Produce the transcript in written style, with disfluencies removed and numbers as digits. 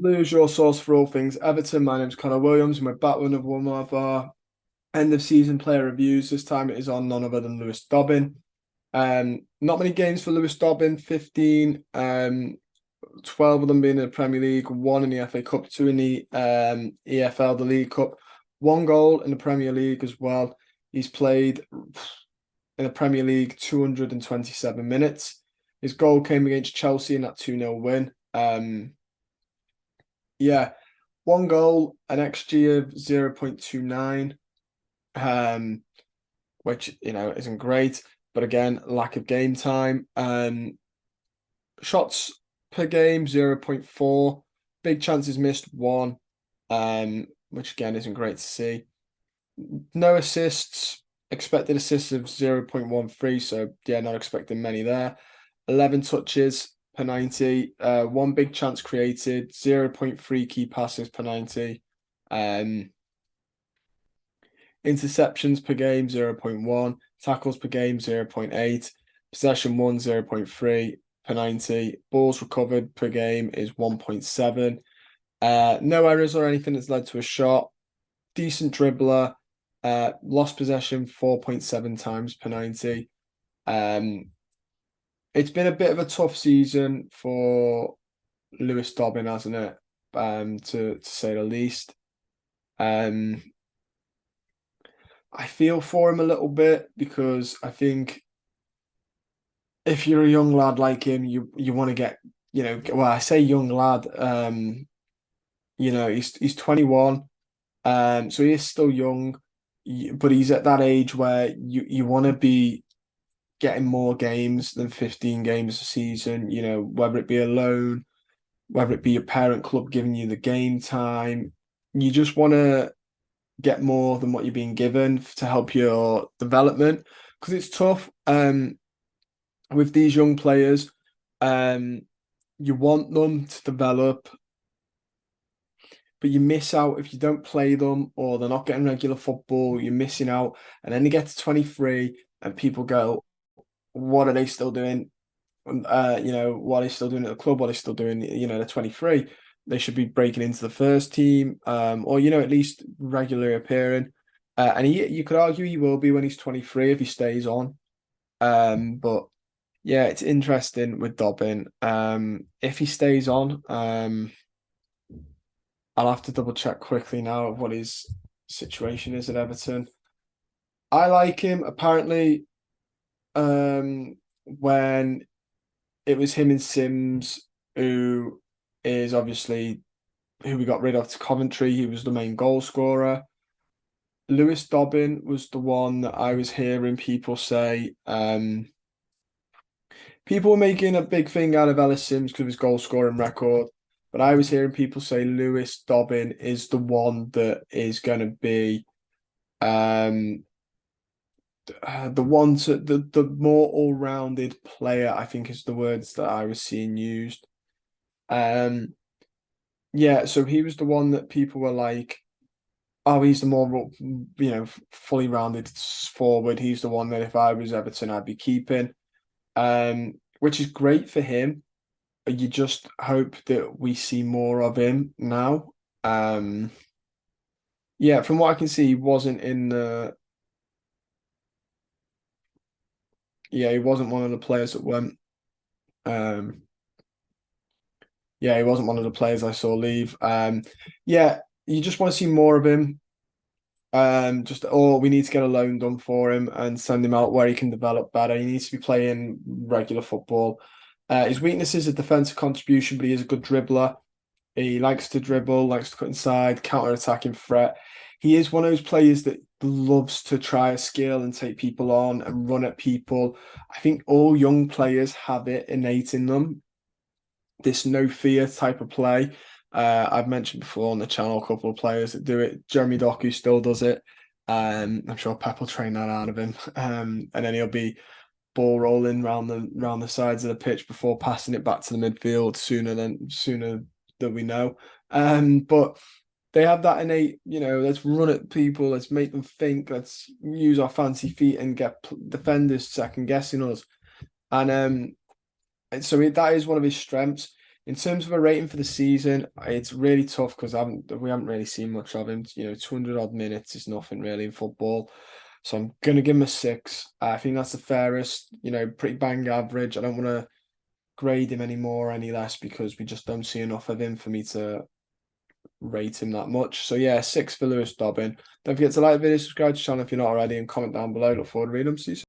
Lose your source for all things Everton. My name's Connor Williams, and we're back with one of our end of season player reviews. This time it is on none other than Lewis Dobbin. Not many games for Lewis Dobbin, 15, 12 of them being in the Premier League, one in the FA Cup, two in the EFL, the League Cup, one goal in the Premier League as well. He's played in the Premier League 227 minutes. His goal came against Chelsea in that 2-0 win. Yeah, one goal, an XG of 0.29, which isn't great, but again, lack of game time. Shots per game 0.4, big chances missed one, which again isn't great to see. No assists, expected assists of 0.13, so yeah, not expecting many there. 11 touches per 90, one big chance created, 0.3 key passes per 90. Interceptions per game 0.1, tackles per game 0.8, possession won 0.3 per 90, balls recovered per game is 1.7. No errors or anything that's led to a shot. Decent dribbler, lost possession 4.7 times per 90. It's been a bit of a tough season for Lewis Dobbin, hasn't it? To say the least. I feel for him a little bit because I think if you're a young lad like him, you want to get, well, I say young lad, he's 21, so he is still young, but he's at that age where you want to be getting more games than 15 games a season, whether it be a loan, whether it be your parent club giving you the game time. You just want to get more than what you're being given to help your development, because it's tough with these young players. You want them to develop, but you miss out if you don't play them or they're not getting regular football. You're missing out, and then they get to 23 and people go, what are they still doing? What are they still doing at the club? What are they still doing? They're 23. They should be breaking into the first team, or at least regularly appearing. And you could argue he will be when he's 23 if he stays on. But yeah, it's interesting with Dobbin. If he stays on, I'll have to double check quickly now what his situation is at Everton. I like him. Apparently, when it was him and Sims, who is obviously who we got rid of to Coventry. He was the main goal scorer. Lewis Dobbin was the one that I was hearing people say. People were making a big thing out of Ellis Sims because of his goal scoring record, but I was hearing people say Lewis Dobbin is the one that is going to be the one to the more all-rounded player, I think is the words that I was seeing used. Yeah, so he was the one that people were like, oh, he's the more, fully rounded forward. He's the one that if I was Everton, I'd be keeping, which is great for him. You just hope that we see more of him now. Yeah, from what I can see, he wasn't in the, yeah, he wasn't one of the players that went. Yeah, he wasn't one of the players I saw leave. Yeah, you just want to see more of him. We need to get a loan done for him and send him out where he can develop better. He needs to be playing regular football. His weakness is a defensive contribution, but he is a good dribbler. He likes to dribble, likes to cut inside, counter-attacking threat. He is one of those players that loves to try a skill and take people on and run at people. I think all young players have it innate in them, this no fear type of play. I've mentioned before on the channel a couple of players that do it. Jeremy Doku still does it. I'm sure Pep will train that out of him. And then he'll be ball rolling round the sides of the pitch before passing it back to the midfield sooner than we know. But they have that innate, let's run at people, let's make them think, let's use our fancy feet and get defenders second guessing us. And so that is one of his strengths. In terms of a rating for the season, it's really tough because we haven't really seen much of him. 200 odd minutes is nothing really in football. So I'm gonna give him a 6. I think that's the fairest, pretty bang average. I don't want to grade him any more, any less because we just don't see enough of him for me to rate him that much. So yeah, 6 for Lewis Dobbin. Don't forget to like the video, subscribe to the channel if you're not already, and comment down below. Look forward to reading them. See you soon.